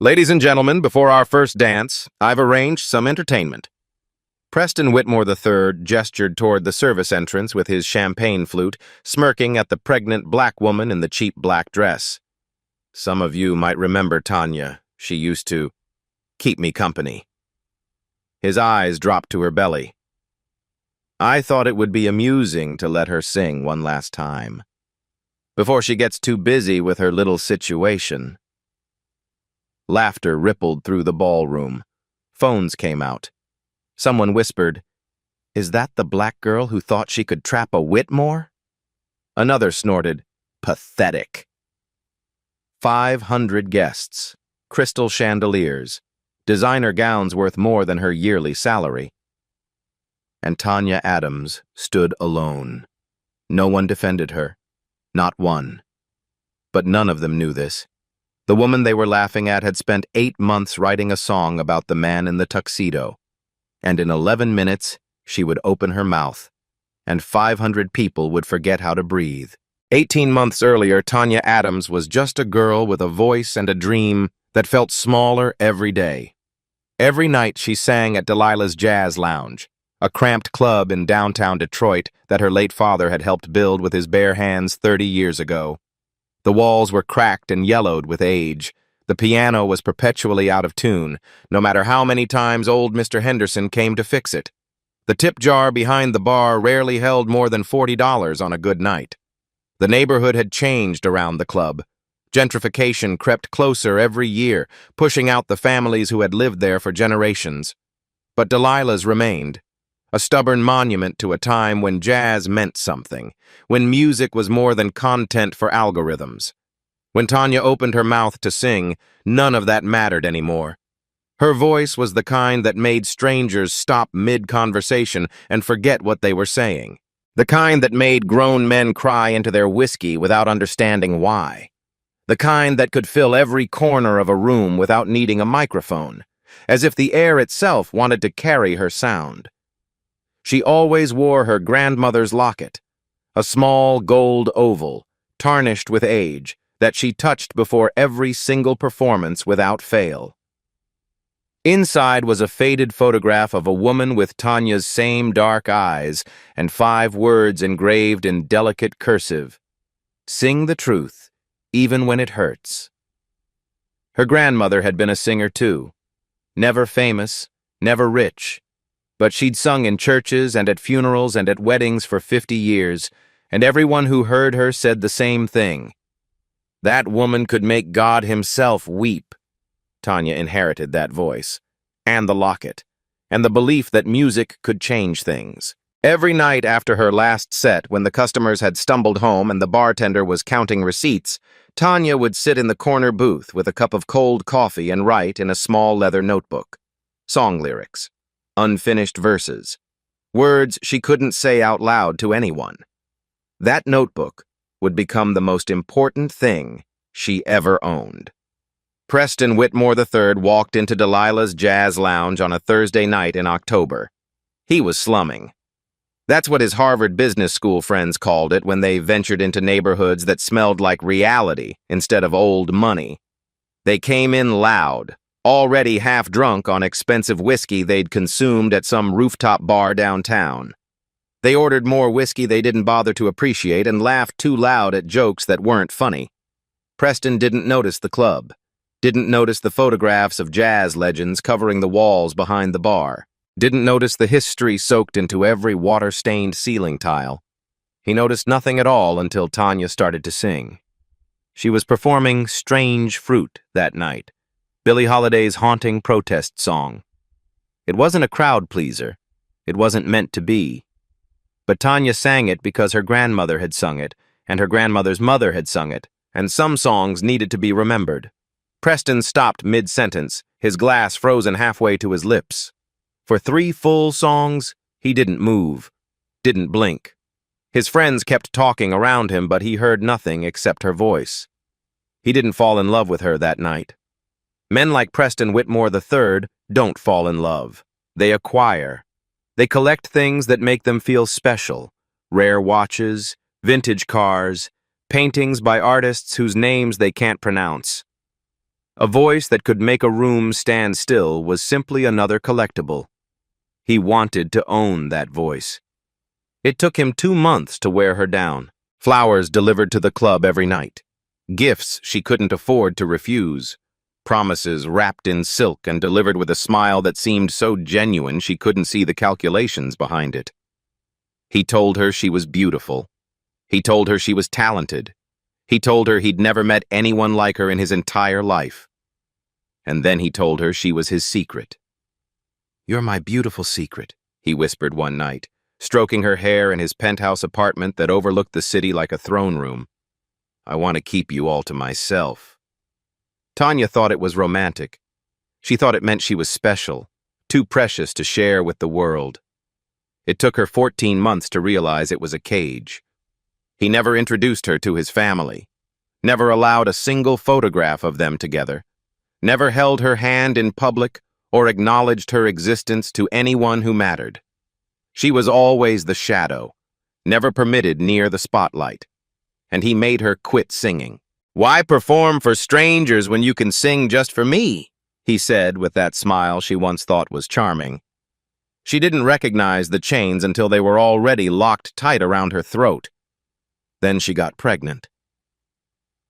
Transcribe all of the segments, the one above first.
Ladies and gentlemen, before our first dance, I've arranged some entertainment. Preston Whitmore III gestured toward the service entrance with his champagne flute, smirking at the pregnant black woman in the cheap black dress. Some of you might remember Tanya. She used to keep me company. His eyes dropped to her belly. I thought it would be amusing to let her sing one last time, before she gets too busy with her little situation. Laughter rippled through the ballroom. Phones came out. Someone whispered, "Is that the black girl who thought she could trap a Whitmore?" Another snorted, "Pathetic." 500 guests, crystal chandeliers, designer gowns worth more than her yearly salary. And Tanya Adams stood alone. No one defended her. Not one. But none of them knew this. The woman they were laughing at had spent 8 months writing a song about the man in the tuxedo. And in 11 minutes, she would open her mouth, and 500 people would forget how to breathe. 18 months earlier, Tanya Adams was just a girl with a voice and a dream that felt smaller every day. Every night she sang at Delilah's Jazz Lounge, a cramped club in downtown Detroit that her late father had helped build with his bare hands 30 years ago. The walls were cracked and yellowed with age. The piano was perpetually out of tune, no matter how many times old Mr. Henderson came to fix it. The tip jar behind the bar rarely held more than $40 on a good night. The neighborhood had changed around the club. Gentrification crept closer every year, pushing out the families who had lived there for generations. But Delilah's remained, a stubborn monument to a time when jazz meant something, when music was more than content for algorithms. When Tanya opened her mouth to sing, none of that mattered anymore. Her voice was the kind that made strangers stop mid-conversation and forget what they were saying. The kind that made grown men cry into their whiskey without understanding why. The kind that could fill every corner of a room without needing a microphone, as if the air itself wanted to carry her sound. She always wore her grandmother's locket, a small gold oval, tarnished with age, that she touched before every single performance without fail. Inside was a faded photograph of a woman with Tanya's same dark eyes and 5 words engraved in delicate cursive. "Sing the truth, even when it hurts." Her grandmother had been a singer too. Never famous, never rich. But she'd sung in churches and at funerals and at weddings for 50 years, and everyone who heard her said the same thing. That woman could make God himself weep. Tanya inherited that voice, and the locket, and the belief that music could change things. Every night after her last set, when the customers had stumbled home and the bartender was counting receipts, Tanya would sit in the corner booth with a cup of cold coffee and write in a small leather notebook. Song lyrics, unfinished verses, words she couldn't say out loud to anyone. That notebook would become the most important thing she ever owned. Preston Whitmore III walked into Delilah's Jazz Lounge on a Thursday night in October. He was slumming. That's what his Harvard Business School friends called it when they ventured into neighborhoods that smelled like reality instead of old money. They came in loud, already half drunk on expensive whiskey they'd consumed at some rooftop bar downtown. They ordered more whiskey they didn't bother to appreciate and laughed too loud at jokes that weren't funny. Preston didn't notice the club, didn't notice the photographs of jazz legends covering the walls behind the bar, didn't notice the history soaked into every water-stained ceiling tile. He noticed nothing at all until Tanya started to sing. She was performing Strange Fruit that night, Billie Holiday's haunting protest song. It wasn't a crowd pleaser. It wasn't meant to be. But Tanya sang it because her grandmother had sung it, and her grandmother's mother had sung it, and some songs needed to be remembered. Preston stopped mid-sentence, his glass frozen halfway to his lips. For 3 full songs, he didn't move, didn't blink. His friends kept talking around him, but he heard nothing except her voice. He didn't fall in love with her that night. Men like Preston Whitmore III don't fall in love. They acquire. They collect things that make them feel special. Rare watches, vintage cars, paintings by artists whose names they can't pronounce. A voice that could make a room stand still was simply another collectible. He wanted to own that voice. It took him 2 months to wear her down. Flowers delivered to the club every night. Gifts she couldn't afford to refuse. Promises wrapped in silk and delivered with a smile that seemed so genuine she couldn't see the calculations behind it. He told her she was beautiful. He told her she was talented. He told her he'd never met anyone like her in his entire life. And then he told her she was his secret. "You're my beautiful secret," he whispered one night, stroking her hair in his penthouse apartment that overlooked the city like a throne room. "I want to keep you all to myself." Tanya thought it was romantic. She thought it meant she was special, too precious to share with the world. It took her 14 months to realize it was a cage. He never introduced her to his family, never allowed a single photograph of them together, never held her hand in public or acknowledged her existence to anyone who mattered. She was always the shadow, never permitted near the spotlight. And he made her quit singing. "Why perform for strangers when you can sing just for me?" he said with that smile she once thought was charming. She didn't recognize the chains until they were already locked tight around her throat. Then she got pregnant.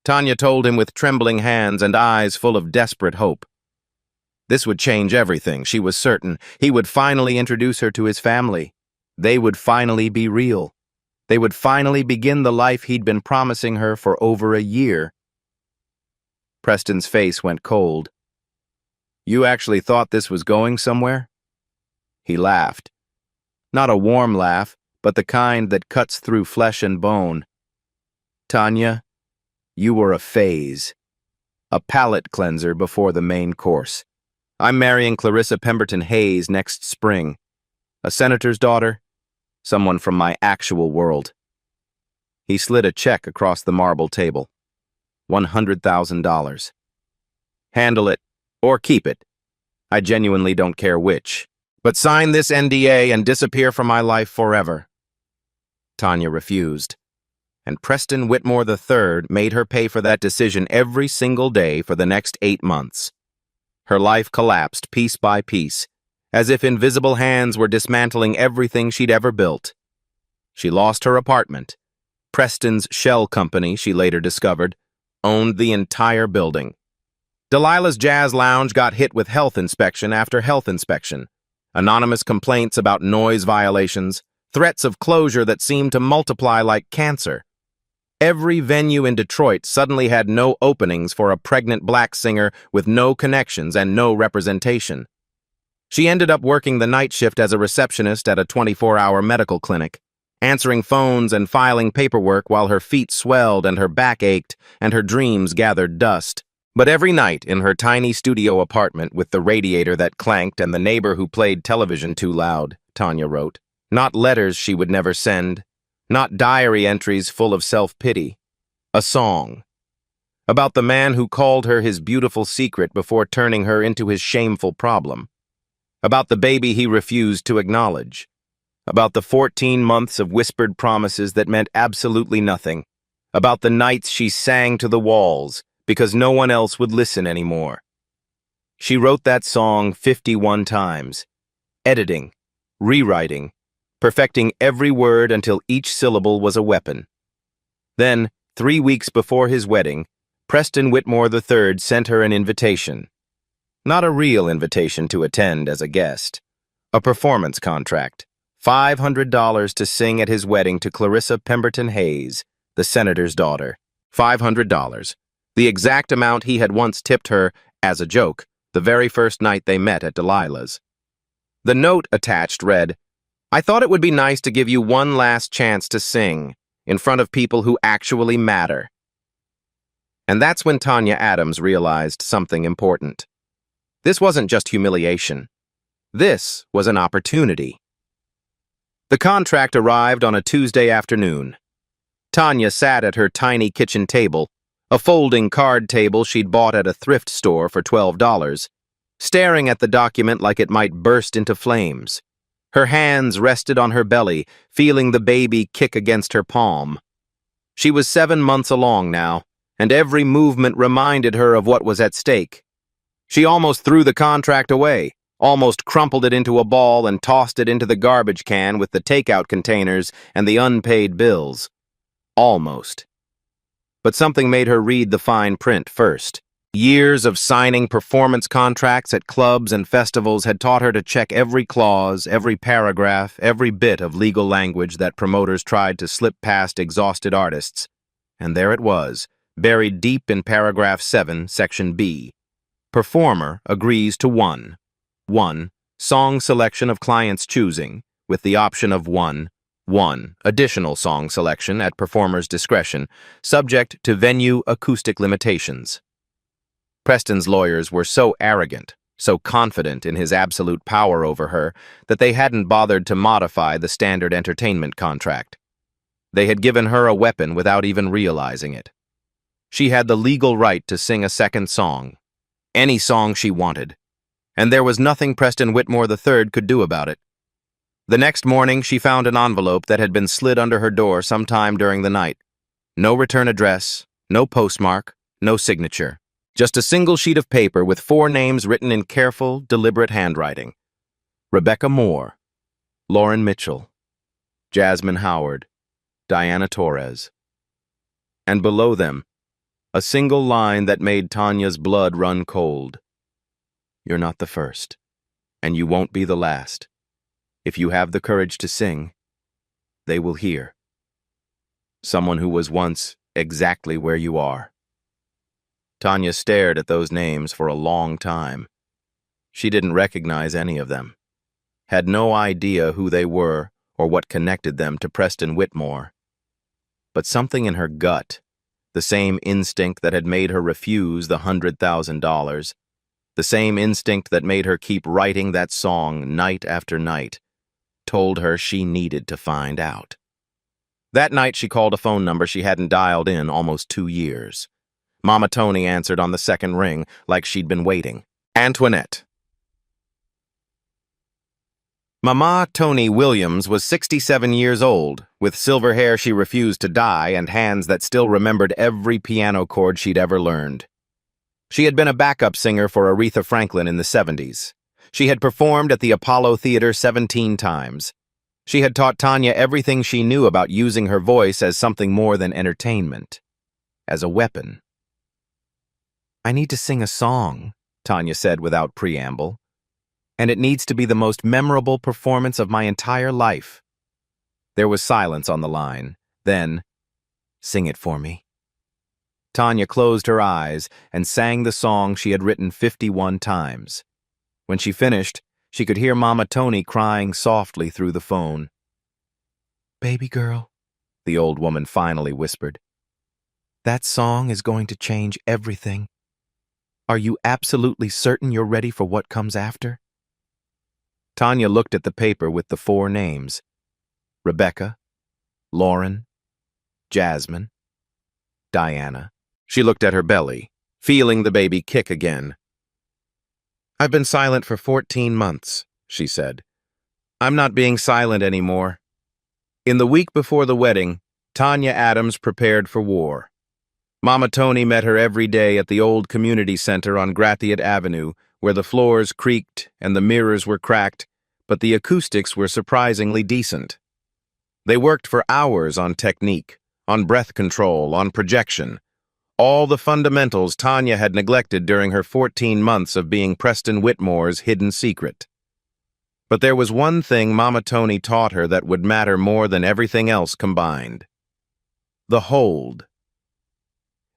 Tanya told him with trembling hands and eyes full of desperate hope. This would change everything, she was certain. He would finally introduce her to his family. They would finally be real. They would finally begin the life he'd been promising her for over a year. Preston's face went cold. "You actually thought this was going somewhere?" He laughed. Not a warm laugh, but the kind that cuts through flesh and bone. "Tanya, you were a phase. A palate cleanser before the main course. I'm marrying Clarissa Pemberton Hayes next spring. A senator's daughter, someone from my actual world." He slid a check across the marble table. $100,000. "Handle it, or keep it. I genuinely don't care which. But sign this NDA and disappear from my life forever." Tanya refused. And Preston Whitmore III made her pay for that decision every single day for the next 8 months. Her life collapsed piece by piece, as if invisible hands were dismantling everything she'd ever built. She lost her apartment. Preston's shell company, she later discovered, owned the entire building. Delilah's Jazz Lounge got hit with health inspection after health inspection. Anonymous complaints about noise violations, threats of closure that seemed to multiply like cancer. Every venue in Detroit suddenly had no openings for a pregnant black singer with no connections and no representation. She ended up working the night shift as a receptionist at a 24-hour medical clinic, answering phones and filing paperwork while her feet swelled and her back ached and her dreams gathered dust. But every night in her tiny studio apartment with the radiator that clanked and the neighbor who played television too loud, Tanya wrote, not letters she would never send, not diary entries full of self-pity, a song. About the man who called her his beautiful secret before turning her into his shameful problem. About the baby he refused to acknowledge. About the 14 months of whispered promises that meant absolutely nothing. About the nights she sang to the walls because no one else would listen anymore. She wrote that song 51 times, editing, rewriting, perfecting every word until each syllable was a weapon. Then, 3 weeks before his wedding, Preston Whitmore III sent her an invitation. Not a real invitation to attend as a guest. A performance contract. $500 to sing at his wedding to Clarissa Pemberton Hayes, the senator's daughter. $500. The exact amount he had once tipped her, as a joke, the very first night they met at Delilah's. The note attached read, "I thought it would be nice to give you one last chance to sing, in front of people who actually matter." And that's when Tanya Adams realized something important. This wasn't just humiliation. This was an opportunity. The contract arrived on a Tuesday afternoon. Tanya sat at her tiny kitchen table, a folding card table she'd bought at a thrift store for $12, staring at the document like it might burst into flames. Her hands rested on her belly, feeling the baby kick against her palm. She was 7 months along now, and every movement reminded her of what was at stake. She almost threw the contract away, almost crumpled it into a ball and tossed it into the garbage can with the takeout containers and the unpaid bills. Almost. But something made her read the fine print first. Years of signing performance contracts at clubs and festivals had taught her to check every clause, every paragraph, every bit of legal language that promoters tried to slip past exhausted artists. And there it was, buried deep in paragraph 7, section B. Performer agrees to 1. Song selection of client's choosing, with the option of 1 additional song selection at performer's discretion, subject to venue acoustic limitations. Preston's lawyers were so arrogant, so confident in his absolute power over her, that they hadn't bothered to modify the standard entertainment contract. They had given her a weapon without even realizing it. She had the legal right to sing a second song, any song she wanted, and there was nothing Preston Whitmore III could do about it. The next morning, she found an envelope that had been slid under her door sometime during the night. No return address, no postmark, no signature. Just a single sheet of paper with 4 names written in careful, deliberate handwriting. Rebecca Moore, Lauren Mitchell, Jasmine Howard, Diana Torres. And below them, a single line that made Tanya's blood run cold. You're not the first, and you won't be the last. If you have the courage to sing, they will hear. Someone who was once exactly where you are. Tanya stared at those names for a long time. She didn't recognize any of them, had no idea who they were or what connected them to Preston Whitmore. But something in her gut, the same instinct that had made her refuse the $100,000, the same instinct that made her keep writing that song night after night, told her she needed to find out. That night she called a phone number she hadn't dialed in almost 2 years. Mama Tony answered on the second ring like she'd been waiting. Antoinette. Mama Tony Williams was 67 years old, with silver hair she refused to dye and hands that still remembered every piano chord she'd ever learned. She had been a backup singer for Aretha Franklin in the 70s. She had performed at the Apollo Theater 17 times. She had taught Tanya everything she knew about using her voice as something more than entertainment, as a weapon. I need to sing a song, Tanya said without preamble, and it needs to be the most memorable performance of my entire life. There was silence on the line. Then, sing it for me. Tanya closed her eyes and sang the song she had written 51 times. When she finished, she could hear Mama Tony crying softly through the phone. Baby girl, the old woman finally whispered, that song is going to change everything. Are you absolutely certain you're ready for what comes after? Tanya looked at the paper with the 4 names. Rebecca, Lauren, Jasmine, Diana. She looked at her belly, feeling the baby kick again. I've been silent for 14 months, she said. I'm not being silent anymore. In the week before the wedding, Tanya Adams prepared for war. Mama Tony met her every day at the old community center on Gratiot Avenue, where the floors creaked and the mirrors were cracked, but the acoustics were surprisingly decent. They worked for hours on technique, on breath control, on projection, all the fundamentals Tanya had neglected during her 14 months of being Preston Whitmore's hidden secret. But there was one thing Mama Tony taught her that would matter more than everything else combined. The hold.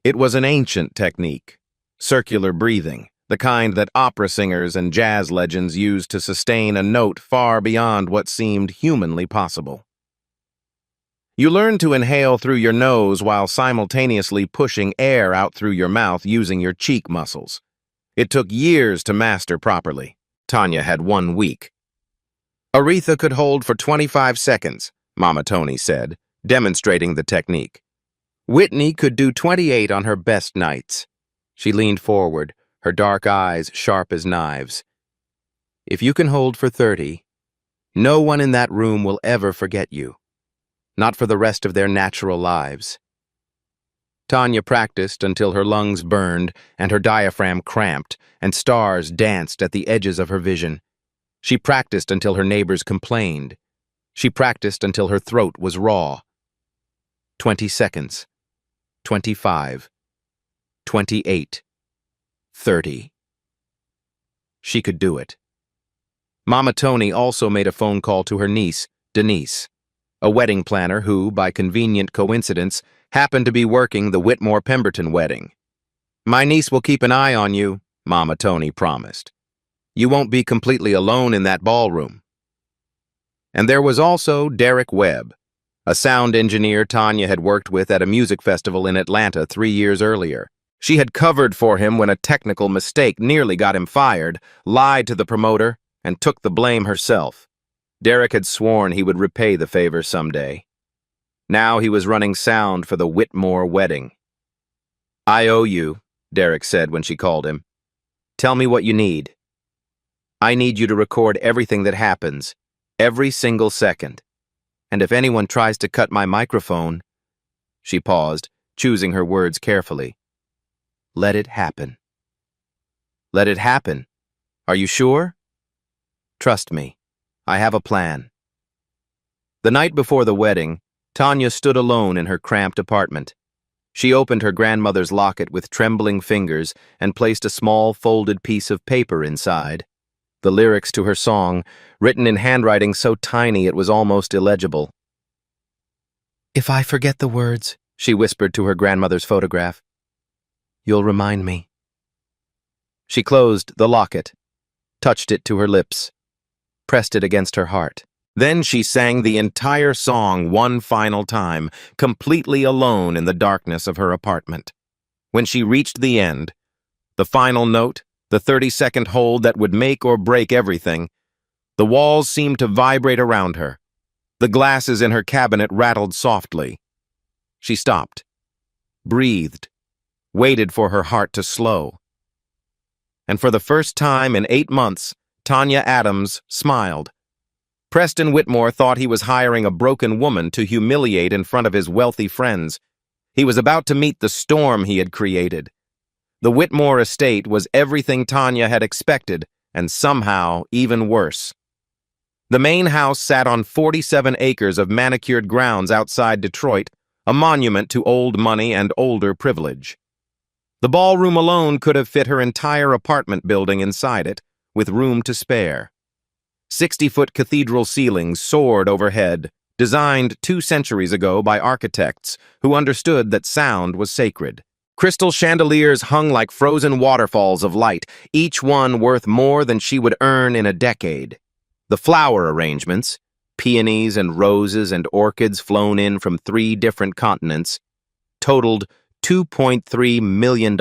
It was an ancient technique, circular breathing, the kind that opera singers and jazz legends used to sustain a note far beyond what seemed humanly possible. You learn to inhale through your nose while simultaneously pushing air out through your mouth using your cheek muscles. It took years to master properly. Tanya had 1 week. Aretha could hold for 25 seconds, Mama Tony said, demonstrating the technique. Whitney could do 28 on her best nights. She leaned forward, her dark eyes sharp as knives. If you can hold for 30, no one in that room will ever forget you. Not for the rest of their natural lives. Tanya practiced until her lungs burned and her diaphragm cramped, and stars danced at the edges of her vision. She practiced until her neighbors complained. She practiced until her throat was raw. 20 seconds. 25. 28. 30. She could do it. Mama Tony also made a phone call to her niece, Denise, a wedding planner who, by convenient coincidence, happened to be working the Whitmore-Pemberton wedding. "My niece will keep an eye on you," Mama Tony promised. "You won't be completely alone in that ballroom." And there was also Derek Webb, a sound engineer Tanya had worked with at a music festival in Atlanta 3 years earlier. She had covered for him when a technical mistake nearly got him fired, lied to the promoter, and took the blame herself. Derek had sworn he would repay the favor someday. Now he was running sound for the Whitmore wedding. "I owe you," Derek said when she called him. "Tell me what you need. I need you to record everything that happens, every single second. And if anyone tries to cut my microphone—" She paused, choosing her words carefully. "Let it happen." "Let it happen? Are you sure?" "Trust me. I have a plan." The night before the wedding, Tanya stood alone in her cramped apartment. She opened her grandmother's locket with trembling fingers and placed a small folded piece of paper inside. The lyrics to her song, written in handwriting so tiny it was almost illegible. "If I forget the words," she whispered to her grandmother's photograph, "you'll remind me." She closed the locket, touched it to her lips, pressed it against her heart. Then she sang the entire song one final time, completely alone in the darkness of her apartment. When she reached the end, the final note, the 30-second hold that would make or break everything, the walls seemed to vibrate around her. The glasses in her cabinet rattled softly. She stopped, breathed, waited for her heart to slow. And for the first time in 8 months, Tanya Adams smiled. Preston Whitmore thought he was hiring a broken woman to humiliate in front of his wealthy friends. He was about to meet the storm he had created. The Whitmore estate was everything Tanya had expected, and somehow even worse. The main house sat on 47 acres of manicured grounds outside Detroit, a monument to old money and older privilege. The ballroom alone could have fit her entire apartment building inside it, with room to spare. 60-foot cathedral ceilings soared overhead, designed 2 centuries ago by architects who understood that sound was sacred. Crystal chandeliers hung like frozen waterfalls of light, each one worth more than she would earn in a decade. The flower arrangements, peonies and roses and orchids flown in from 3 different continents, totaled $2.3 million,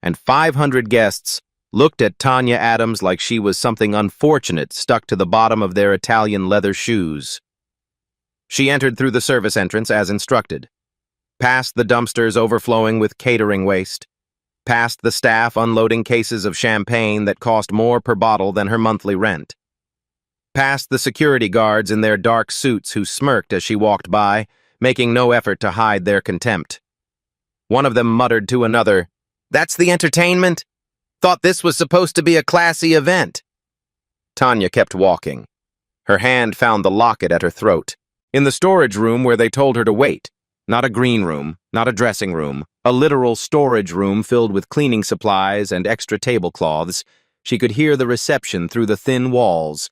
and 500 guests looked at Tanya Adams like she was something unfortunate stuck to the bottom of their Italian leather shoes. She entered through the service entrance as instructed, past the dumpsters overflowing with catering waste, past the staff unloading cases of champagne that cost more per bottle than her monthly rent, past the security guards in their dark suits who smirked as she walked by, making no effort to hide their contempt. One of them muttered to another, "That's the entertainment? Thought this was supposed to be a classy event." Tanya kept walking. Her hand found the locket at her throat. In the storage room where they told her to wait, not a green room, not a dressing room, a literal storage room filled with cleaning supplies and extra tablecloths, she could hear the reception through the thin walls,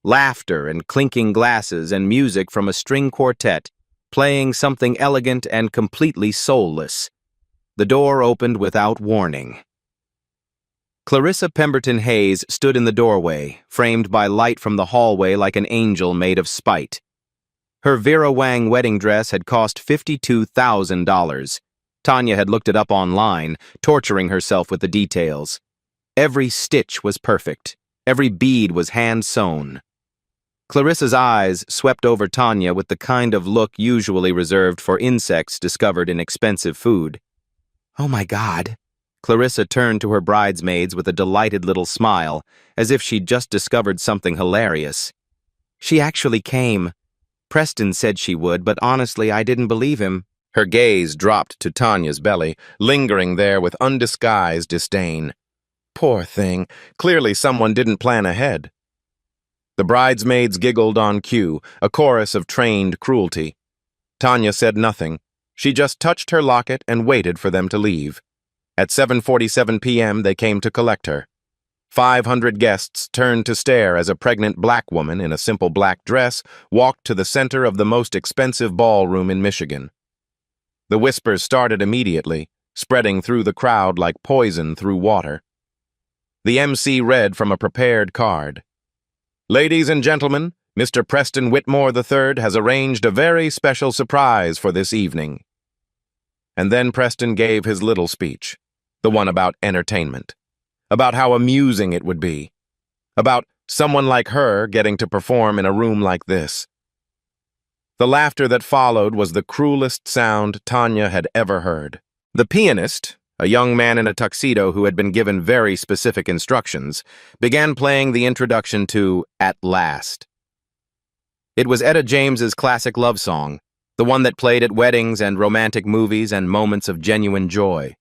laughter and clinking glasses and music from a string quartet, playing something elegant and completely soulless. The door opened without warning. Clarissa Pemberton Hayes stood in the doorway, framed by light from the hallway like an angel made of spite. Her Vera Wang wedding dress had cost $52,000. Tanya had looked it up online, torturing herself with the details. Every stitch was perfect. Every bead was hand-sewn. Clarissa's eyes swept over Tanya with the kind of look usually reserved for insects discovered in expensive food. "Oh my God." Clarissa turned to her bridesmaids with a delighted little smile, as if she'd just discovered something hilarious. "She actually came. Preston said she would, but honestly, I didn't believe him." Her gaze dropped to Tanya's belly, lingering there with undisguised disdain. Poor thing, clearly someone didn't plan ahead. The bridesmaids giggled on cue, a chorus of trained cruelty. Tanya said nothing. She just touched her locket and waited for them to leave. At 7:47 p.m., they came to collect her. 500 guests turned to stare as a pregnant black woman in a simple black dress walked to the center of the most expensive ballroom in Michigan. The whispers started immediately, spreading through the crowd like poison through water. The MC read from a prepared card. "Ladies and gentlemen, Mr. Preston Whitmore III has arranged a very special surprise for this evening." And then Preston gave his little speech, the one about entertainment, about how amusing it would be, about someone like her getting to perform in a room like this. The laughter that followed was the cruelest sound Tanya had ever heard. The pianist, a young man in a tuxedo who had been given very specific instructions, began playing the introduction to At Last. It was Etta James's classic love song, the one that played at weddings and romantic movies and moments of genuine joy.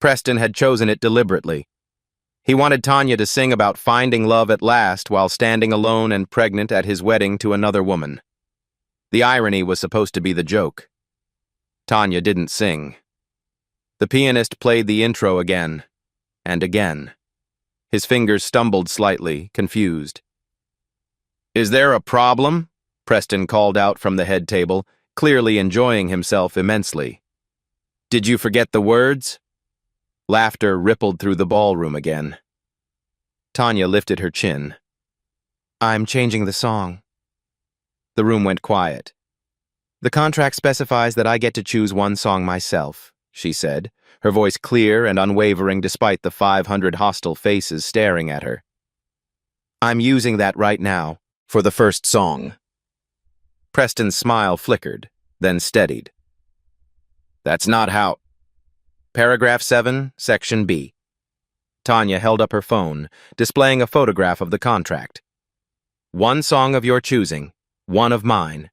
Preston had chosen it deliberately. He wanted Tanya to sing about finding love at last while standing alone and pregnant at his wedding to another woman. The irony was supposed to be the joke. Tanya didn't sing. The pianist played the intro again, and again. His fingers stumbled slightly, confused. "Is there a problem?" Preston called out from the head table, clearly enjoying himself immensely. "Did you forget the words?" Laughter rippled through the ballroom again. Tanya lifted her chin. "I'm changing the song." The room went quiet. "The contract specifies that I get to choose one song myself," she said, her voice clear and unwavering despite the 500 hostile faces staring at her. "I'm using that right now, for the first song." Preston's smile flickered, then steadied. "That's not how—" Paragraph 7, Section B. Tanya held up her phone, displaying a photograph of the contract. "One song of your choosing, one of mine.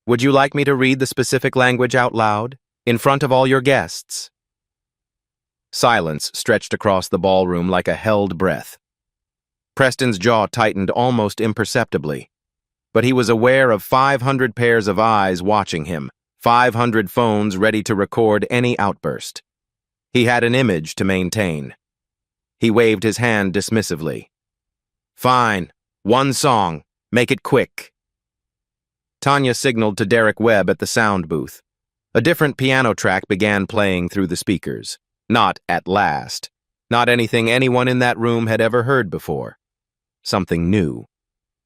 Would you like me to read the specific language out loud, in front of all your guests?" Silence stretched across the ballroom like a held breath. Preston's jaw tightened almost imperceptibly, but he was aware of 500 pairs of eyes watching him, 500 phones ready to record any outburst. He had an image to maintain. He waved his hand dismissively. "Fine, one song, make it quick." Tanya signaled to Derek Webb at the sound booth. A different piano track began playing through the speakers. Not At Last. Not anything anyone in that room had ever heard before. Something new.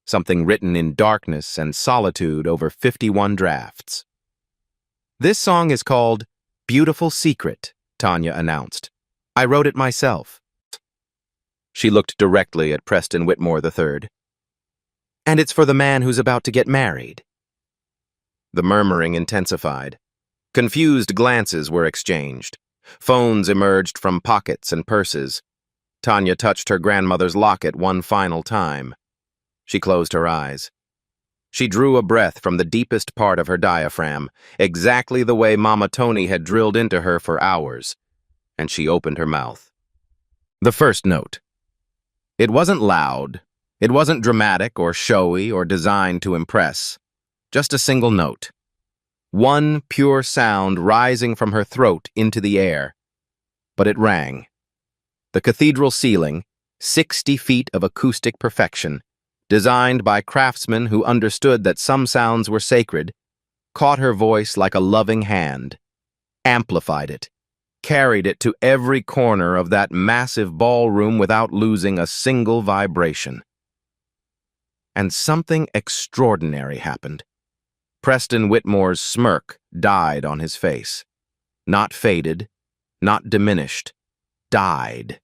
Something written in darkness and solitude over 51 drafts. "This song is called Beautiful Secret," Tanya announced. "I wrote it myself." She looked directly at Preston Whitmore III. "And it's for the man who's about to get married." The murmuring intensified. Confused glances were exchanged. Phones emerged from pockets and purses. Tanya touched her grandmother's locket one final time. She closed her eyes. She drew a breath from the deepest part of her diaphragm, exactly the way Mama Tony had drilled into her for hours, and she opened her mouth. The first note. It wasn't loud. It wasn't dramatic or showy or designed to impress. Just a single note. One pure sound rising from her throat into the air. But it rang. The cathedral ceiling, 60 feet of acoustic perfection, designed by craftsmen who understood that some sounds were sacred, caught her voice like a loving hand, amplified it, carried it to every corner of that massive ballroom without losing a single vibration. And something extraordinary happened. Preston Whitmore's smirk died on his face. Not faded, not diminished, died.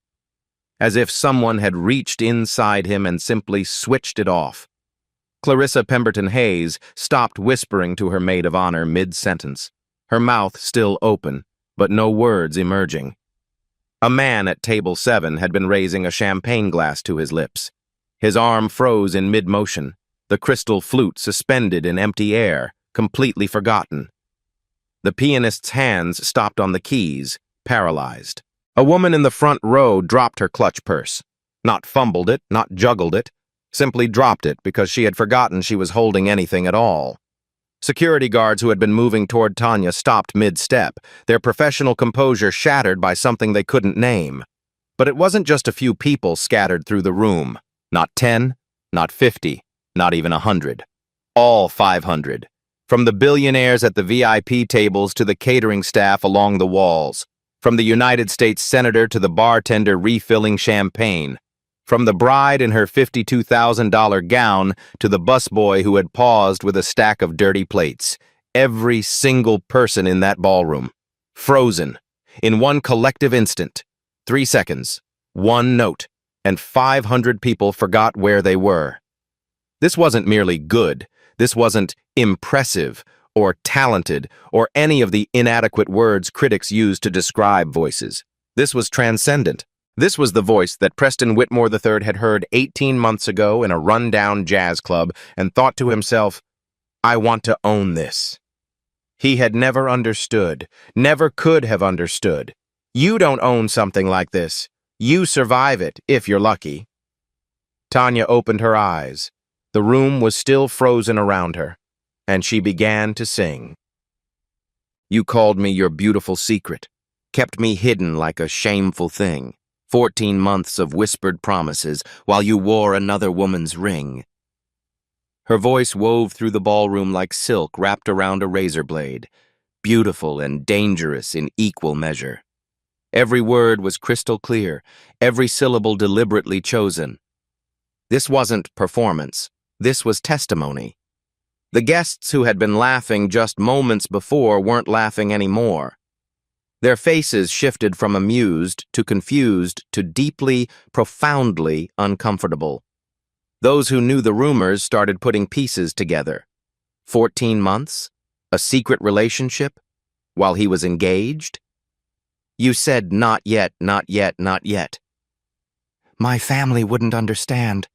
As if someone had reached inside him and simply switched it off. Clarissa Pemberton Hayes stopped whispering to her maid of honor mid-sentence, her mouth still open, but no words emerging. A man at table 7 had been raising a champagne glass to his lips. His arm froze in mid-motion, the crystal flute suspended in empty air, completely forgotten. The pianist's hands stopped on the keys, paralyzed. A woman in the front row dropped her clutch purse. Not fumbled it, not juggled it, simply dropped it because she had forgotten she was holding anything at all. Security guards who had been moving toward Tanya stopped mid-step, their professional composure shattered by something they couldn't name. But it wasn't just a few people scattered through the room. Not 10, not 50, not even 100. All 500. From the billionaires at the VIP tables to the catering staff along the walls. From the United States Senator to the bartender refilling champagne. From the bride in her $52,000 gown to the busboy who had paused with a stack of dirty plates. Every single person in that ballroom. Frozen. In one collective instant. 3 seconds. One note. And 500 people forgot where they were. This wasn't merely good. This wasn't impressive or talented or any of the inadequate words critics use to describe voices. This was transcendent. This was the voice that Preston Whitmore III had heard 18 months ago in a rundown jazz club and thought to himself, I want to own this. He had never understood, never could have understood. You don't own something like this. You survive it, if you're lucky. Tanya opened her eyes. The room was still frozen around her, and she began to sing. You called me your beautiful secret, kept me hidden like a shameful thing. 14 months of whispered promises while you wore another woman's ring. Her voice wove through the ballroom like silk wrapped around a razor blade, beautiful and dangerous in equal measure. Every word was crystal clear, every syllable deliberately chosen. This wasn't performance, this was testimony. The guests who had been laughing just moments before weren't laughing anymore. Their faces shifted from amused to confused to deeply, profoundly uncomfortable. Those who knew the rumors started putting pieces together. 14 months? A secret relationship? While he was engaged? You said not yet, not yet, not yet. My family wouldn't understand.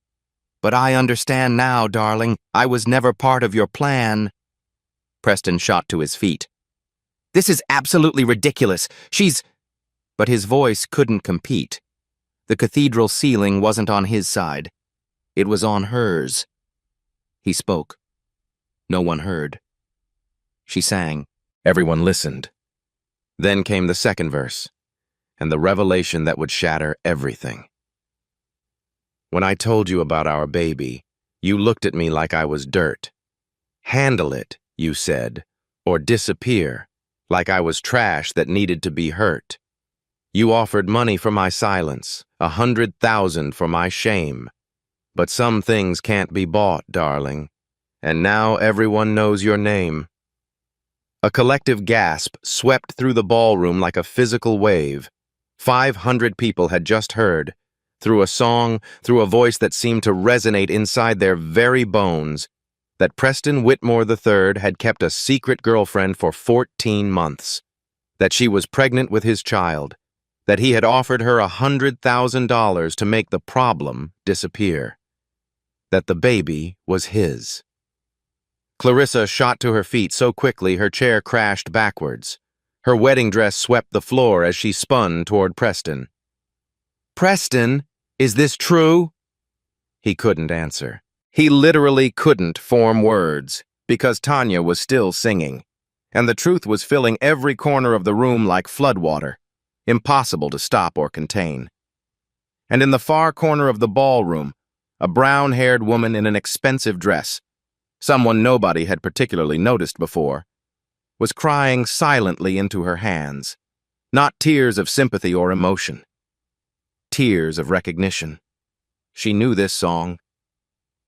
But I understand now, darling. I was never part of your plan. Preston shot to his feet. This is absolutely ridiculous. But his voice couldn't compete. The cathedral ceiling wasn't on his side. It was on hers. He spoke. No one heard. She sang. Everyone listened. Then came the second verse, and the revelation that would shatter everything. When I told you about our baby, you looked at me like I was dirt. Handle it, you said, or disappear. Like I was trash that needed to be hurt. You offered money for my silence, 100,000 for my shame. But some things can't be bought, darling. And now everyone knows your name. A collective gasp swept through the ballroom like a physical wave. 500 people had just heard, through a song, through a voice that seemed to resonate inside their very bones, that Preston Whitmore III had kept a secret girlfriend for 14 months, that she was pregnant with his child, that he had offered her $100,000 to make the problem disappear, that the baby was his. Clarissa shot to her feet so quickly her chair crashed backwards. Her wedding dress swept the floor as she spun toward Preston. Preston, is this true? He couldn't answer. He literally couldn't form words, because Tanya was still singing, and the truth was filling every corner of the room like floodwater, impossible to stop or contain. And in the far corner of the ballroom, a brown-haired woman in an expensive dress, someone nobody had particularly noticed before, was crying silently into her hands, not tears of sympathy or emotion, tears of recognition. She knew this song,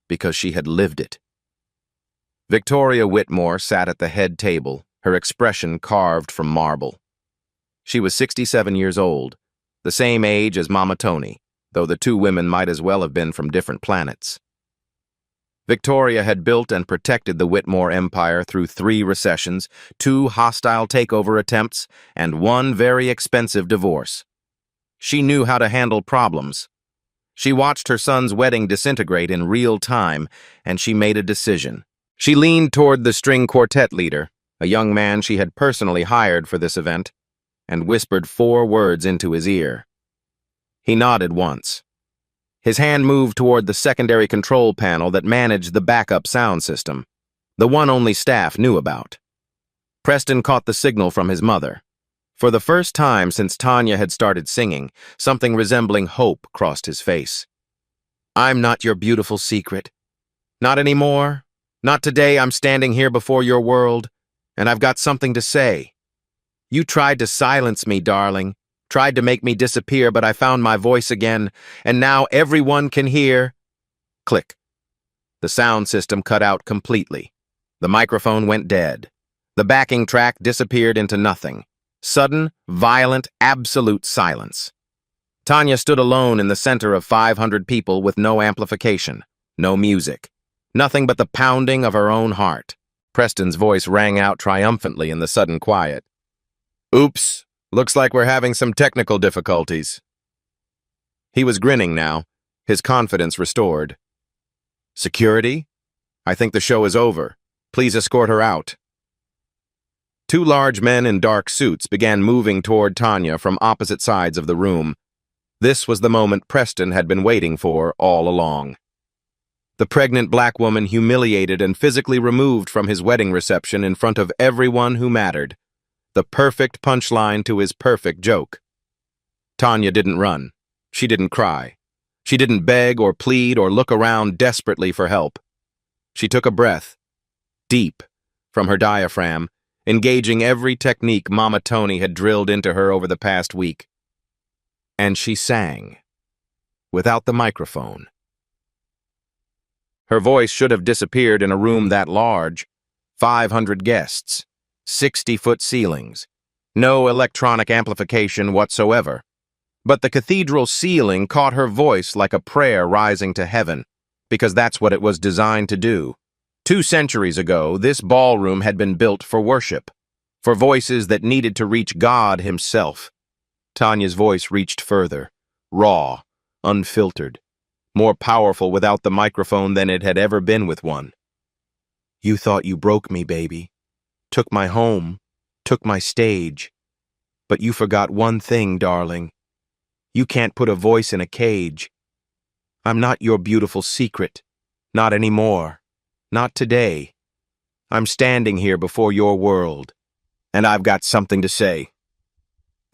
because she had lived it. Victoria Whitmore sat at the head table, her expression carved from marble. She was 67 years old, the same age as Mama Tony, though the two women might as well have been from different planets. Victoria had built and protected the Whitmore empire through 3 recessions, 2 hostile takeover attempts, and 1 very expensive divorce. She knew how to handle problems. She watched her son's wedding disintegrate in real time, and she made a decision. She leaned toward the string quartet leader, a young man she had personally hired for this event, and whispered 4 words into his ear. He nodded once. His hand moved toward the secondary control panel that managed the backup sound system, the one only staff knew about. Preston caught the signal from his mother. For the first time since Tanya had started singing, something resembling hope crossed his face. "I'm not your beautiful secret. Not anymore. Not today. I'm standing here before your world, and I've got something to say. You tried to silence me, darling. Tried to make me disappear, but I found my voice again, and now everyone can hear." Click. The sound system cut out completely. The microphone went dead. The backing track disappeared into nothing. Sudden, violent, absolute silence. Tanya stood alone in the center of 500 people with no amplification, no music, nothing but the pounding of her own heart. Preston's voice rang out triumphantly in the sudden quiet. "Oops, looks like we're having some technical difficulties." He was grinning now, his confidence restored. "Security? I think the show is over. Please escort her out." 2 large men in dark suits began moving toward Tanya from opposite sides of the room. This was the moment Preston had been waiting for all along. The pregnant black woman humiliated and physically removed from his wedding reception in front of everyone who mattered. The perfect punchline to his perfect joke. Tanya didn't run. She didn't cry. She didn't beg or plead or look around desperately for help. She took a breath, deep, from her diaphragm, engaging every technique Mama Tony had drilled into her over the past week. And she sang, without the microphone. Her voice should have disappeared in a room that large. 500 guests, 60-foot ceilings, no electronic amplification whatsoever. But the cathedral ceiling caught her voice like a prayer rising to heaven, because that's what it was designed to do. 2 centuries ago, this ballroom had been built for worship, for voices that needed to reach God himself. Tanya's voice reached further, raw, unfiltered, more powerful without the microphone than it had ever been with one. "You thought you broke me, baby. Took my home, took my stage. But you forgot one thing, darling. You can't put a voice in a cage. I'm not your beautiful secret. Not anymore. Not today. I'm standing here before your world, and I've got something to say."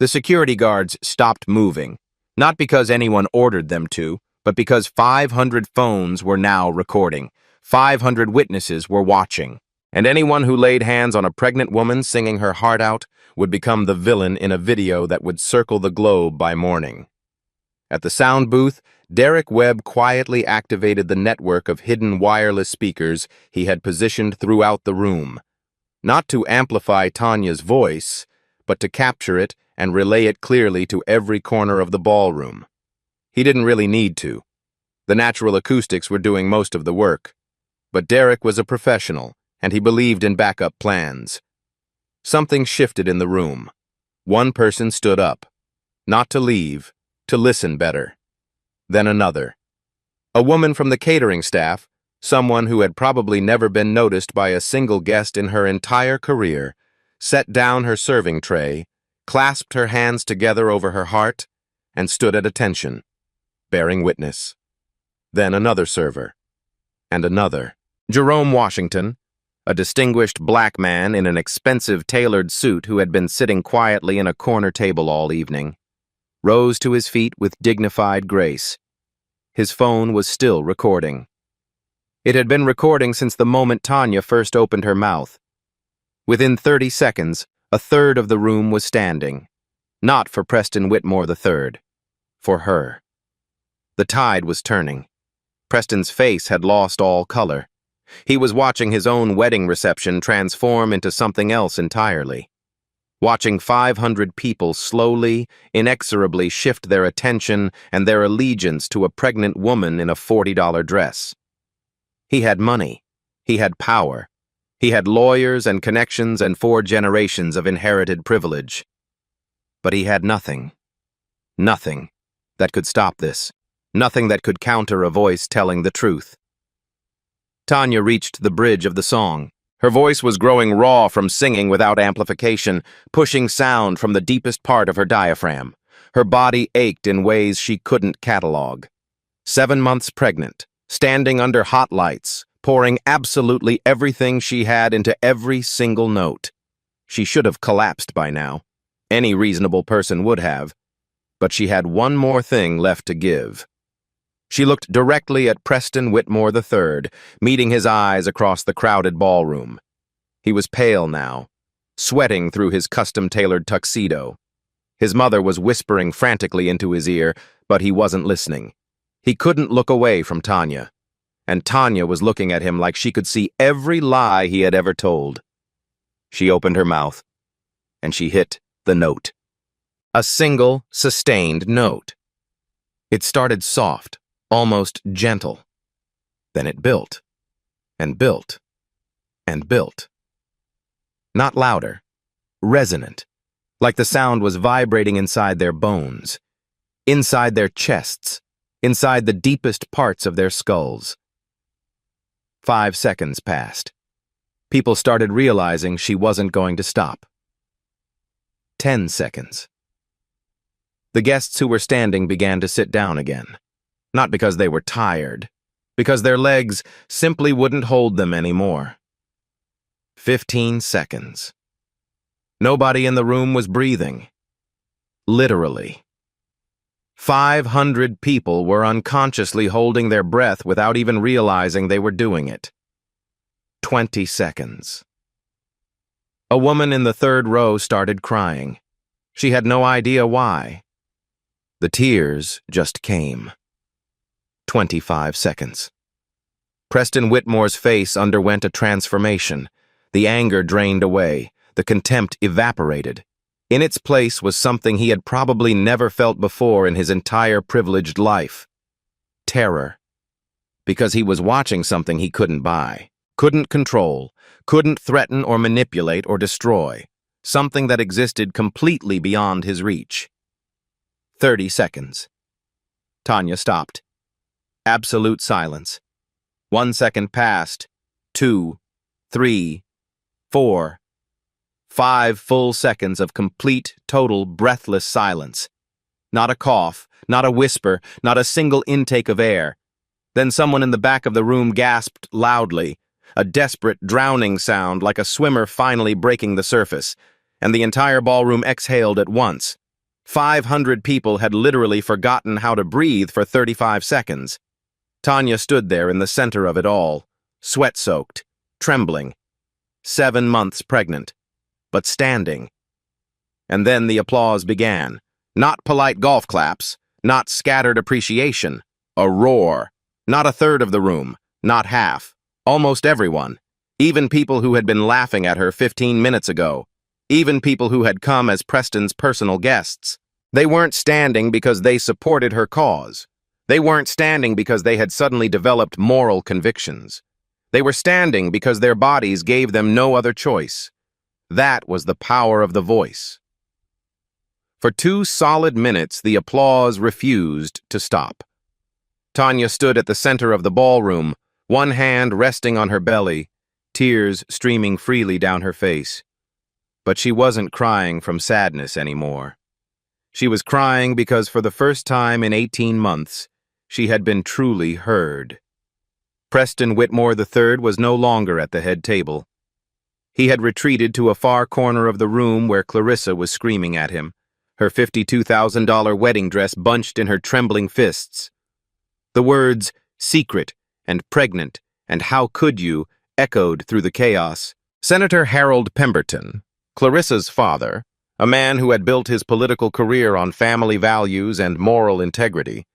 The security guards stopped moving, not because anyone ordered them to, but because 500 phones were now recording. 500 witnesses were watching, and anyone who laid hands on a pregnant woman singing her heart out would become the villain in a video that would circle the globe by morning. At the sound booth, Derek Webb quietly activated the network of hidden wireless speakers he had positioned throughout the room, not to amplify Tanya's voice, but to capture it and relay it clearly to every corner of the ballroom. He didn't really need to. The natural acoustics were doing most of the work. But Derek was a professional, and he believed in backup plans. Something shifted in the room. One person stood up, not to leave, to listen better. Then another. A woman from the catering staff, someone who had probably never been noticed by a single guest in her entire career, set down her serving tray, clasped her hands together over her heart, and stood at attention, bearing witness. Then another server, and another. Jerome Washington, a distinguished black man in an expensive tailored suit who had been sitting quietly in a corner table all evening, rose to his feet with dignified grace. His phone was still recording. It had been recording since the moment Tanya first opened her mouth. Within 30 seconds, a third of the room was standing. Not for Preston Whitmore III. For her. The tide was turning. Preston's face had lost all color. He was watching his own wedding reception transform into something else entirely. Watching 500 people slowly, inexorably shift their attention and their allegiance to a pregnant woman in a $40 dress. He had money. He had power. He had lawyers and connections and 4 generations of inherited privilege. But he had nothing. Nothing that could stop this. Nothing that could counter a voice telling the truth. Tanya reached the bridge of the song. Her voice was growing raw from singing without amplification, pushing sound from the deepest part of her diaphragm. Her body ached in ways she couldn't catalog. 7 months pregnant, standing under hot lights, pouring absolutely everything she had into every single note. She should have collapsed by now. Any reasonable person would have. But she had one more thing left to give. She looked directly at Preston Whitmore III, meeting his eyes across the crowded ballroom. He was pale now, sweating through his custom-tailored tuxedo. His mother was whispering frantically into his ear, but he wasn't listening. He couldn't look away from Tanya, and Tanya was looking at him like she could see every lie he had ever told. She opened her mouth, and she hit the note. A single, sustained note. It started soft, almost gentle. Then it built, and built, and built. Not louder, resonant, like the sound was vibrating inside their bones, inside their chests, inside the deepest parts of their skulls. 5 seconds passed. People started realizing she wasn't going to stop. 10 seconds. The guests who were standing began to sit down again. Not because they were tired, because their legs simply wouldn't hold them anymore. 15 seconds. Nobody in the room was breathing. Literally. 500 people were unconsciously holding their breath without even realizing they were doing it. 20 seconds. A woman in the third row started crying. She had no idea why. The tears just came. 25 seconds. Preston Whitmore's face underwent a transformation. The anger drained away. The contempt evaporated. In its place was something he had probably never felt before in his entire privileged life. Terror. Because he was watching something he couldn't buy, couldn't control, couldn't threaten or manipulate or destroy. Something that existed completely beyond his reach. 30 seconds. Tanya stopped. Absolute silence. 1 second passed. 2, 3, 4, 5 full seconds of complete, total, breathless silence. Not a cough, not a whisper, not a single intake of air. Then someone in the back of the room gasped loudly, a desperate, drowning sound like a swimmer finally breaking the surface, and the entire ballroom exhaled at once. 500 people had literally forgotten how to breathe for 35 seconds. Tanya stood there in the center of it all, sweat-soaked, trembling, 7 months pregnant, but standing. And then the applause began. Not polite golf claps, not scattered appreciation, a roar. Not a third of the room, not half, almost everyone, even people who had been laughing at her 15 minutes ago. Even people who had come as Preston's personal guests. They weren't standing because they supported her cause. They weren't standing because they had suddenly developed moral convictions. They were standing because their bodies gave them no other choice. That was the power of the voice. For 2 solid minutes, the applause refused to stop. Tanya stood at the center of the ballroom, one hand resting on her belly, tears streaming freely down her face. But she wasn't crying from sadness anymore. She was crying because for the first time in 18 months, she had been truly heard. Preston Whitmore III was no longer at the head table. He had retreated to a far corner of the room where Clarissa was screaming at him, her $52,000 wedding dress bunched in her trembling fists. The words, secret and pregnant and how could you, echoed through the chaos. Senator Harold Pemberton, Clarissa's father, a man who had built his political career on family values and moral integrity,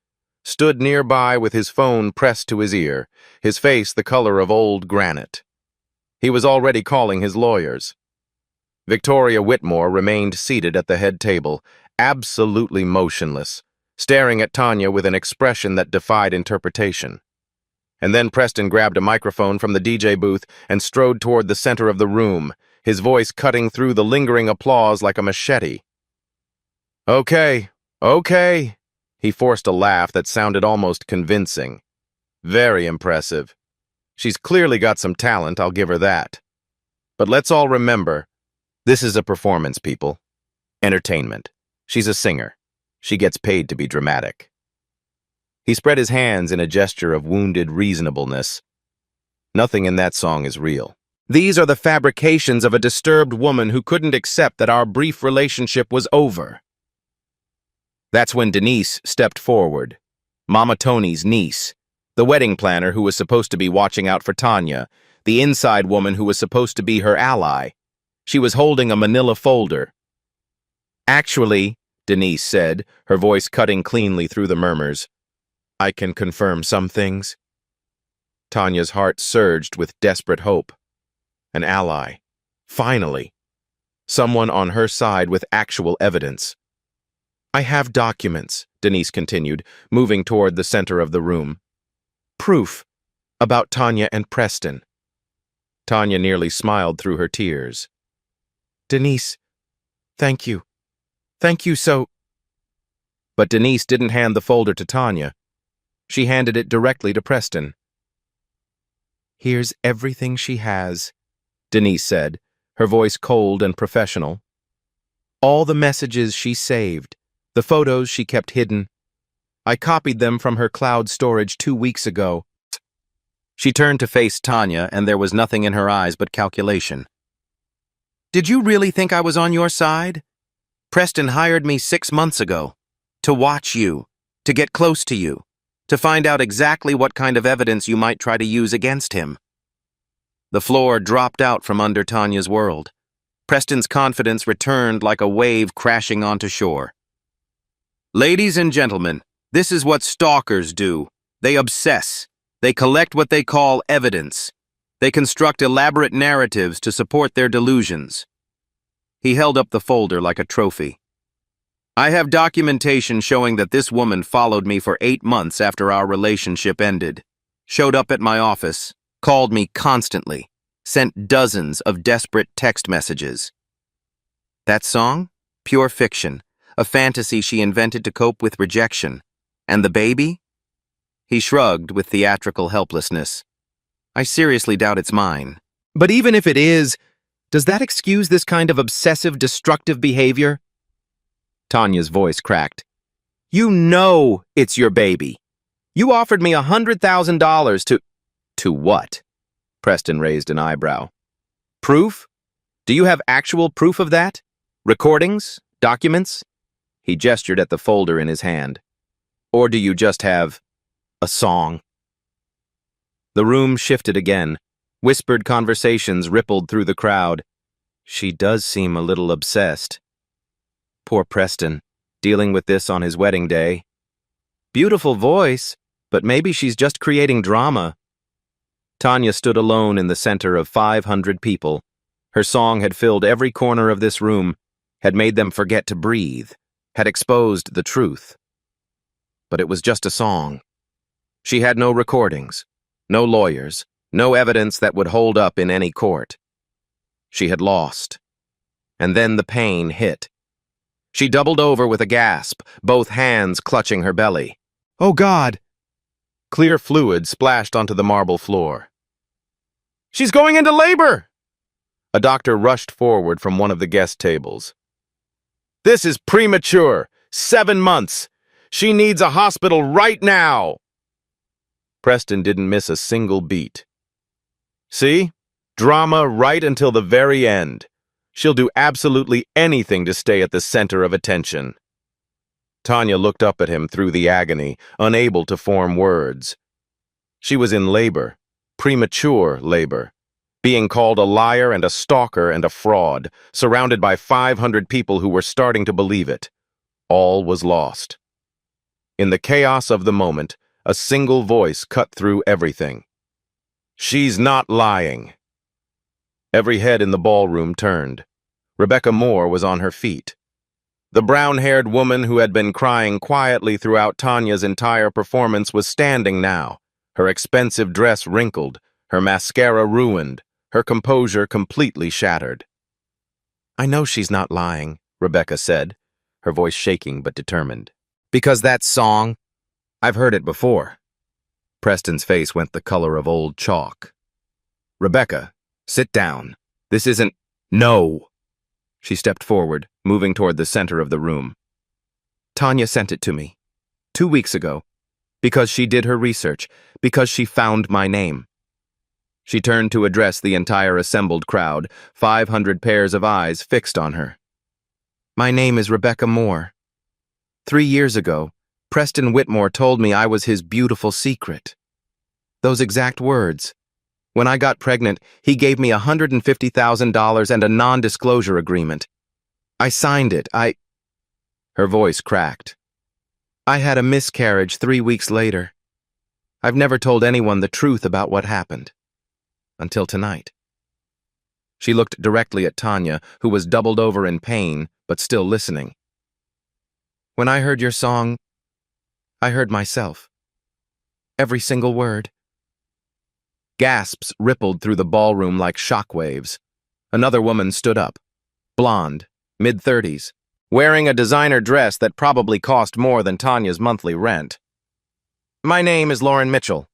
stood nearby with his phone pressed to his ear, his face the color of old granite. He was already calling his lawyers. Victoria Whitmore remained seated at the head table, absolutely motionless, staring at Tanya with an expression that defied interpretation. And then Preston grabbed a microphone from the DJ booth and strode toward the center of the room, his voice cutting through the lingering applause like a machete. Okay. He forced a laugh that sounded almost convincing. Very impressive. She's clearly got some talent, I'll give her that. But let's all remember, this is a performance, people. Entertainment. She's a singer. She gets paid to be dramatic. He spread his hands in a gesture of wounded reasonableness. Nothing in that song is real. These are the fabrications of a disturbed woman who couldn't accept that our brief relationship was over. That's when Denise stepped forward. Mama Tony's niece, the wedding planner who was supposed to be watching out for Tanya, the inside woman who was supposed to be her ally. She was holding a manila folder. Actually, Denise said, her voice cutting cleanly through the murmurs, I can confirm some things. Tanya's heart surged with desperate hope. An ally. Finally. Someone on her side with actual evidence. I have documents, Denise continued, moving toward the center of the room. Proof about Tanya and Preston. Tanya nearly smiled through her tears. Denise, thank you. Thank you so... But Denise didn't hand the folder to Tanya. She handed it directly to Preston. Here's everything she has, Denise said, her voice cold and professional. All the messages she saved, the photos she kept hidden. I copied them from her cloud storage 2 weeks ago. She turned to face Tanya, and there was nothing in her eyes but calculation. Did you really think I was on your side? Preston hired me 6 months ago. To watch you, to get close to you, to find out exactly what kind of evidence you might try to use against him. The floor dropped out from under Tanya's world. Preston's confidence returned like a wave crashing onto shore. Ladies and gentlemen, this is what stalkers do. They obsess. They collect what they call evidence. They construct elaborate narratives to support their delusions. He held up the folder like a trophy. I have documentation showing that this woman followed me for 8 months after our relationship ended, showed up at my office, called me constantly, sent dozens of desperate text messages. That song? Pure fiction, a fantasy she invented to cope with rejection. And the baby? He shrugged with theatrical helplessness. I seriously doubt it's mine. But even if it is, does that excuse this kind of obsessive, destructive behavior? Tanya's voice cracked. You know it's your baby. You offered me $100,000 to... To what? Preston raised an eyebrow. Proof? Do you have actual proof of that? Recordings? Documents? He gestured at the folder in his hand. Or do you just have a song? The room shifted again. Whispered conversations rippled through the crowd. She does seem a little obsessed. Poor Preston, dealing with this on his wedding day. Beautiful voice, but maybe she's just creating drama. Tanya stood alone in the center of 500 people. Her song had filled every corner of this room, had made them forget to breathe, had exposed the truth. But it was just a song. She had no recordings, no lawyers, no evidence that would hold up in any court. She had lost. And then the pain hit. She doubled over with a gasp, both hands clutching her belly. Oh, God! Clear fluid splashed onto the marble floor. She's going into labor! A doctor rushed forward from one of the guest tables. This is premature. 7 months. She needs a hospital right now! Preston didn't miss a single beat. See? Drama right until the very end. She'll do absolutely anything to stay at the center of attention. Tanya looked up at him through the agony, unable to form words. She was in labor, premature labor, being called a liar and a stalker and a fraud, surrounded by 500 people who were starting to believe it. All was lost. In the chaos of the moment, a single voice cut through everything. She's not lying. Every head in the ballroom turned. Rebecca Moore was on her feet. The brown-haired woman who had been crying quietly throughout Tanya's entire performance was standing now, her expensive dress wrinkled, her mascara ruined, her composure completely shattered. I know she's not lying, Rebecca said, her voice shaking but determined. Because that song, I've heard it before. Preston's face went the color of old chalk. Rebecca, sit down. This isn't— No! She stepped forward, moving toward the center of the room. Tanya sent it to me 2 weeks ago, because she did her research, because she found my name. She turned to address the entire assembled crowd, 500 pairs of eyes fixed on her. My name is Rebecca Moore. 3 years ago, Preston Whitmore told me I was his beautiful secret. Those exact words. When I got pregnant, he gave me $150,000 and a non-disclosure agreement. I signed it. Her voice cracked. I had a miscarriage 3 weeks later. I've never told anyone the truth about what happened. Until tonight. She looked directly at Tanya, who was doubled over in pain, but still listening. When I heard your song, I heard myself. Every single word. Gasps rippled through the ballroom like shockwaves. Another woman stood up. Blonde, mid-30s, wearing a designer dress that probably cost more than Tanya's monthly rent. My name is Lauren Mitchell.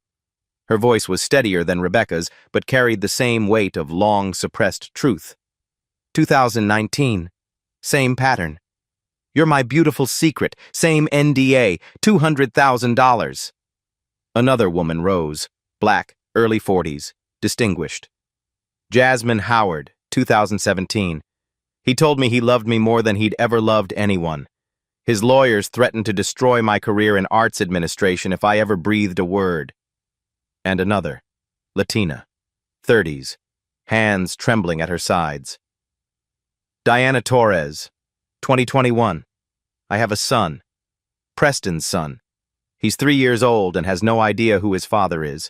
Her voice was steadier than Rebecca's, but carried the same weight of long-suppressed truth. 2019. Same pattern. You're my beautiful secret. Same NDA. $200,000. Another woman rose. Black, early 40s. Distinguished. Jasmine Howard, 2017. He told me he loved me more than he'd ever loved anyone. His lawyers threatened to destroy my career in arts administration if I ever breathed a word. And another, Latina, 30s, hands trembling at her sides. Diana Torres, 2021. I have a son, Preston's son. He's 3 years old and has no idea who his father is.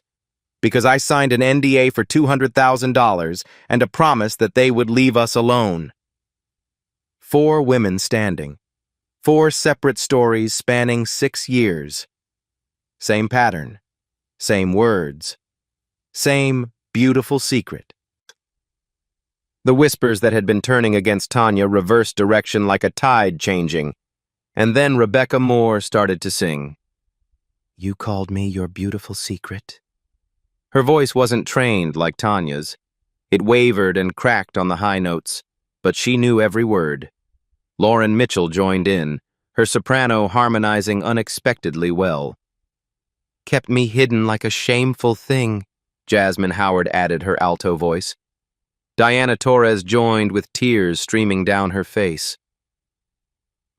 Because I signed an NDA for $200,000 and a promise that they would leave us alone. 4 women standing. 4 separate stories spanning 6 years. Same pattern. Same words. Same beautiful secret. The whispers that had been turning against Tanya reversed direction like a tide changing, and then Rebecca Moore started to sing. You called me your beautiful secret. Her voice wasn't trained like Tanya's. It wavered and cracked on the high notes, but she knew every word. Lauren Mitchell joined in, her soprano harmonizing unexpectedly well. Kept me hidden like a shameful thing, Jasmine Howard added, her alto voice. Diana Torres joined with tears streaming down her face.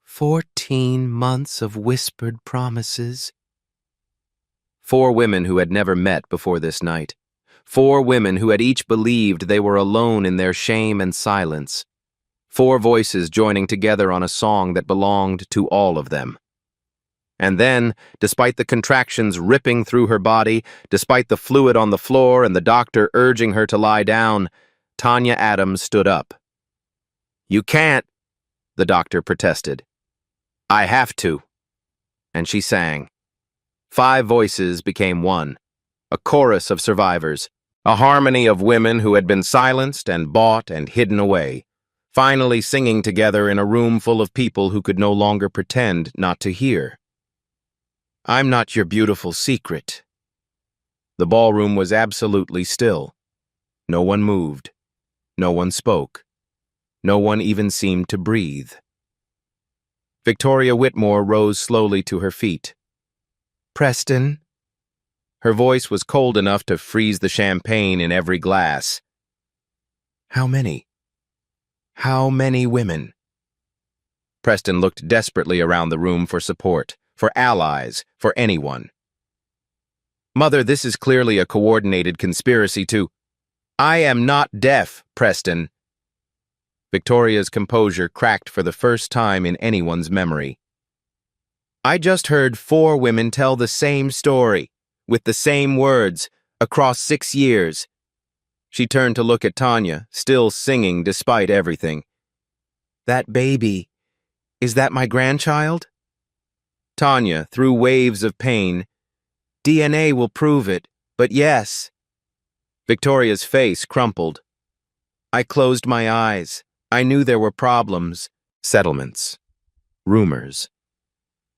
14 months of whispered promises. 4 women who had never met before this night. 4 women who had each believed they were alone in their shame and silence. 4 voices joining together on a song that belonged to all of them. And then, despite the contractions ripping through her body, despite the fluid on the floor and the doctor urging her to lie down, Tanya Adams stood up. You can't, the doctor protested. I have to. And she sang. 5 voices became one, a chorus of survivors, a harmony of women who had been silenced and bought and hidden away, finally singing together in a room full of people who could no longer pretend not to hear. I'm not your beautiful secret. The ballroom was absolutely still. No one moved. No one spoke. No one even seemed to breathe. Victoria Whitmore rose slowly to her feet. Preston? Her voice was cold enough to freeze the champagne in every glass. How many? How many women? Preston looked desperately around the room for support, for allies, for anyone. Mother, this is clearly a coordinated conspiracy to— I am not deaf, Preston. Victoria's composure cracked for the first time in anyone's memory. I just heard 4 women tell the same story, with the same words, across 6 years. She turned to look at Tanya, still singing despite everything. That baby, is that my grandchild? Tanya, through waves of pain. DNA will prove it, but yes. Victoria's face crumpled. I closed my eyes. I knew there were problems, settlements, rumors.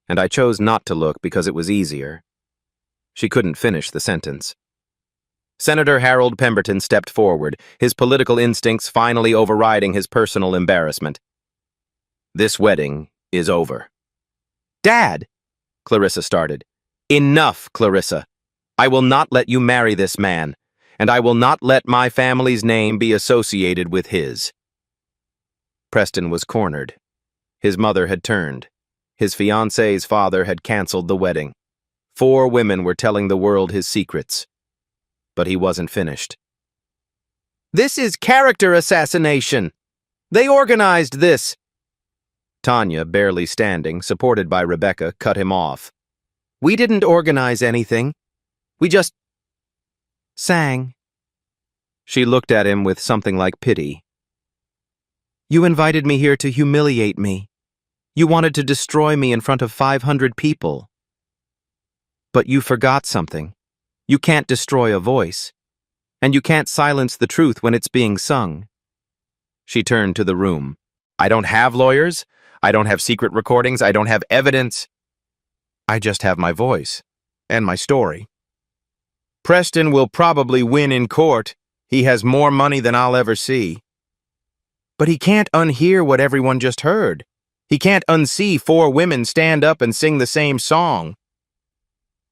And I chose not to look because it was easier. She couldn't finish the sentence. Senator Harold Pemberton stepped forward, his political instincts finally overriding his personal embarrassment. "This wedding is over." "Dad!" Clarissa started. "Enough, Clarissa. I will not let you marry this man, and I will not let my family's name be associated with his." Preston was cornered. His mother had turned. His fiancée's father had canceled the wedding. 4 women were telling the world his secrets. But he wasn't finished. "This is character assassination. They organized this." Tanya, barely standing, supported by Rebecca, cut him off. "We didn't organize anything. We just sang." She looked at him with something like pity. "You invited me here to humiliate me. You wanted to destroy me in front of 500 people. But you forgot something. You can't destroy a voice. And you can't silence the truth when it's being sung." She turned to the room. "I don't have lawyers. I don't have secret recordings. I don't have evidence. I just have my voice and my story. Preston will probably win in court. He has more money than I'll ever see. But he can't unhear what everyone just heard. He can't unsee 4 women stand up and sing the same song.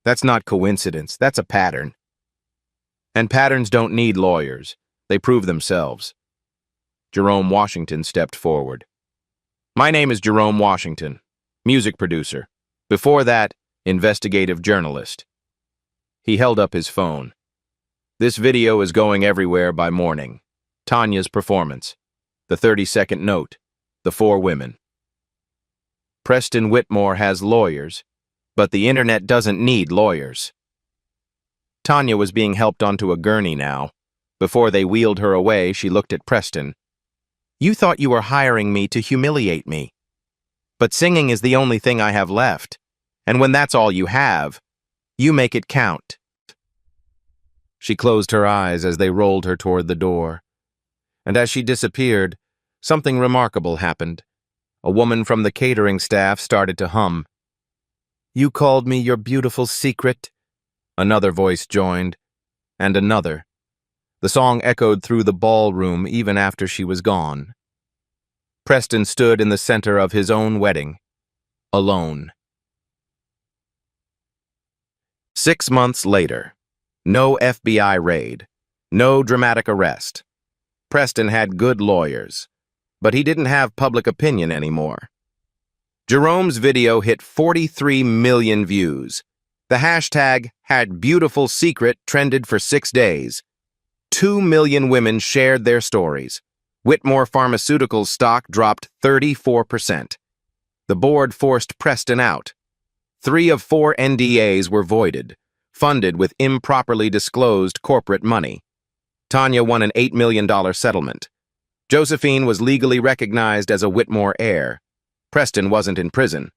That's not coincidence. That's a pattern. And patterns don't need lawyers. They prove themselves." Jerome Washington stepped forward. "My name is Jerome Washington, music producer. Before that, investigative journalist." He held up his phone. "This video is going everywhere by morning. Tanya's performance. The 30-second note. The 4 women. Preston Whitmore has lawyers, but the internet doesn't need lawyers." Tanya was being helped onto a gurney now. Before they wheeled her away, she looked at Preston. "You thought you were hiring me to humiliate me. But singing is the only thing I have left. And when that's all you have, you make it count." She closed her eyes as they rolled her toward the door. And as she disappeared, something remarkable happened. A woman from the catering staff started to hum. "You called me your beautiful secret." Another voice joined, and another. The song echoed through the ballroom even after she was gone. Preston stood in the center of his own wedding, alone. 6 months later. No FBI raid. No dramatic arrest. Preston had good lawyers, but he didn't have public opinion anymore. Jerome's video hit 43 million views. The hashtag #HadBeautifulSecret trended for 6 days. 2 million women shared their stories. Whitmore Pharmaceuticals stock dropped 34%. The board forced Preston out. 3 of 4 NDAs were voided, funded with improperly disclosed corporate money. Tanya won an $8 million settlement. Josephine was legally recognized as a Whitmore heir. Preston wasn't in prison.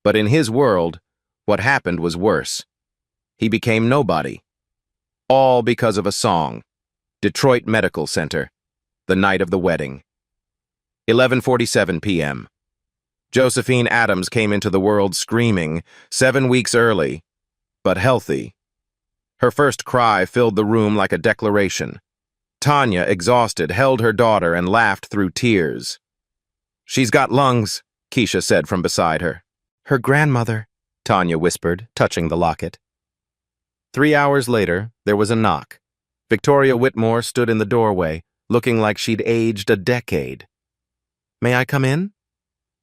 But in his world, what happened was worse. He became nobody. All because of a song. Detroit Medical Center. The night of the wedding. 11:47 p.m. Josephine Adams came into the world screaming, 7 weeks early, but healthy. Her first cry filled the room like a declaration. Tanya, exhausted, held her daughter and laughed through tears. "She's got lungs," Keisha said from beside her. "Her grandmother," Tanya whispered, touching the locket. 3 hours later, there was a knock. Victoria Whitmore stood in the doorway, looking like she'd aged a decade. "May I come in?"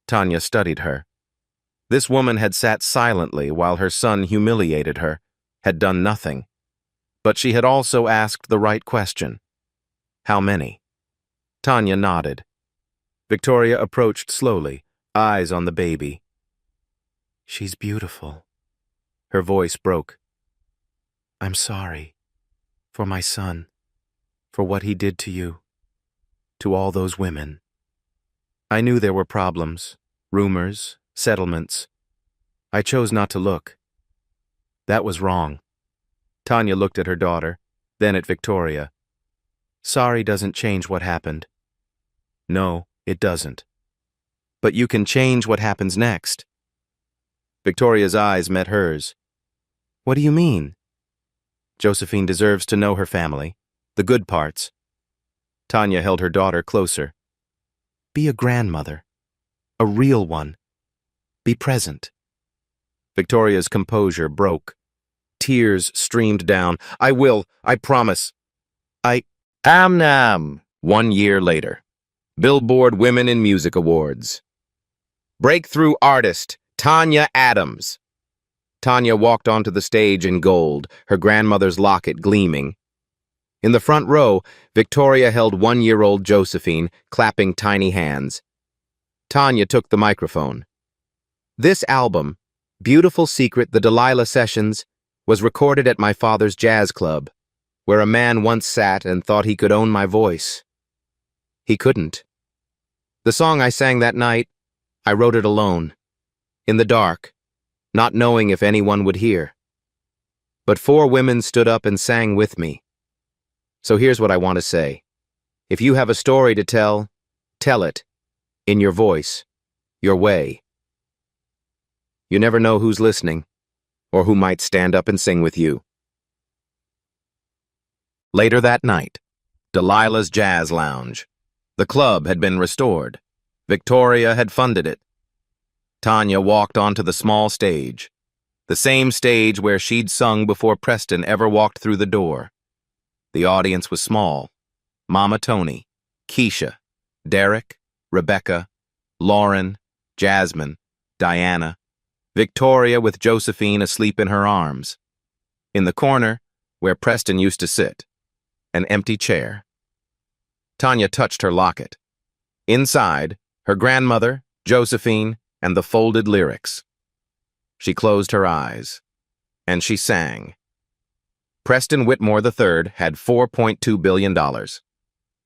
Tanya studied her. This woman had sat silently while her son humiliated her, had done nothing. But she had also asked the right question. How many? Tanya nodded. Victoria approached slowly, eyes on the baby. "She's beautiful." Her voice broke. "I'm sorry. For my son. For what he did to you. To all those women. I knew there were problems, rumors, settlements. I chose not to look. That was wrong." Tanya looked at her daughter, then at Victoria. "Sorry doesn't change what happened." "No, it doesn't. But you can change what happens next." Victoria's eyes met hers. "What do you mean?" Josephine deserves to know her family, the good parts. Tanya held her daughter closer. Be a grandmother. A real one. Be present. Victoria's composure broke. Tears streamed down. I will. I promise. Amnam. 1 year later. Billboard Women in Music Awards. Breakthrough Artist, Tanya Adams. Tanya walked onto the stage in gold, her grandmother's locket gleaming. In the front row, Victoria held 1-year-old Josephine, clapping tiny hands. Tanya took the microphone. This album, Beautiful Secret, the Delilah Sessions, was recorded at my father's jazz club, where a man once sat and thought he could own my voice. He couldn't. The song I sang that night, I wrote it alone, in the dark, not knowing if anyone would hear. But 4 women stood up and sang with me. So here's what I want to say. If you have a story to tell it, in your voice, your way. You never know who's listening, or who might stand up and sing with you. Later that night, Delilah's Jazz Lounge. The club had been restored. Victoria had funded it. Tanya walked onto the small stage, the same stage where she'd sung before Preston ever walked through the door. The audience was small. Mama Tony, Keisha, Derek, Rebecca, Lauren, Jasmine, Diana, Victoria with Josephine asleep in her arms. In the corner, where Preston used to sit, an empty chair. Tanya touched her locket. Inside, her grandmother, Josephine, and the folded lyrics. She closed her eyes, and she sang. Preston Whitmore III had $4.2 billion,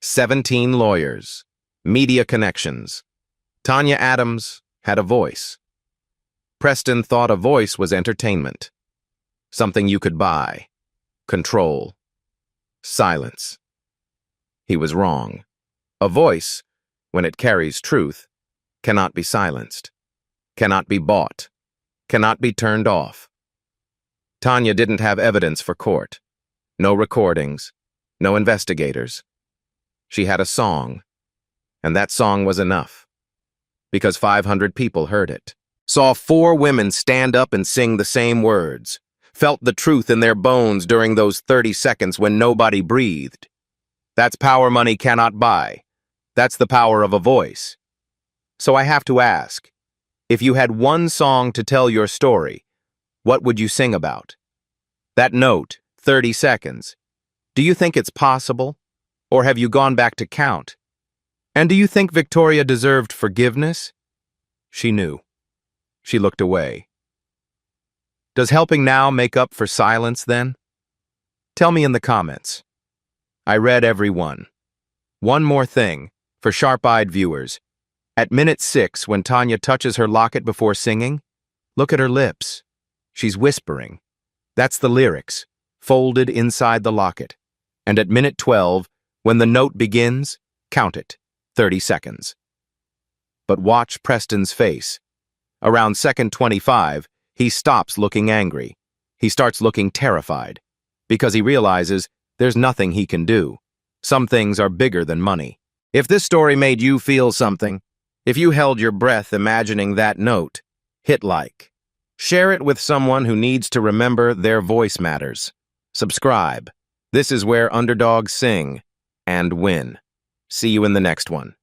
17 lawyers, media connections. Tanya Adams had a voice. Preston thought a voice was entertainment, something you could buy, control, silence. He was wrong. A voice, when it carries truth, cannot be silenced, cannot be bought, cannot be turned off. Tanya didn't have evidence for court. No recordings, no investigators. She had a song, and that song was enough, because 500 people heard it, saw 4 women stand up and sing the same words, felt the truth in their bones during those 30 seconds when nobody breathed. That's power money cannot buy. That's the power of a voice. So I have to ask, if you had one song to tell your story, what would you sing about? That note, 30 seconds. Do you think it's possible? Or have you gone back to count? And do you think Victoria deserved forgiveness? She knew. She looked away. Does helping now make up for silence then? Tell me in the comments. I read every one. One more thing, for sharp-eyed viewers. At minute 6, when Tanya touches her locket before singing, look at her lips. She's whispering. That's the lyrics, folded inside the locket. And at minute 12, when the note begins, count it, 30 seconds. But watch Preston's face. Around second 25, he stops looking angry. He starts looking terrified, because he realizes there's nothing he can do. Some things are bigger than money. If this story made you feel something, if you held your breath imagining that note, hit like. Share it with someone who needs to remember their voice matters. Subscribe. This is where underdogs sing and win. See you in the next one.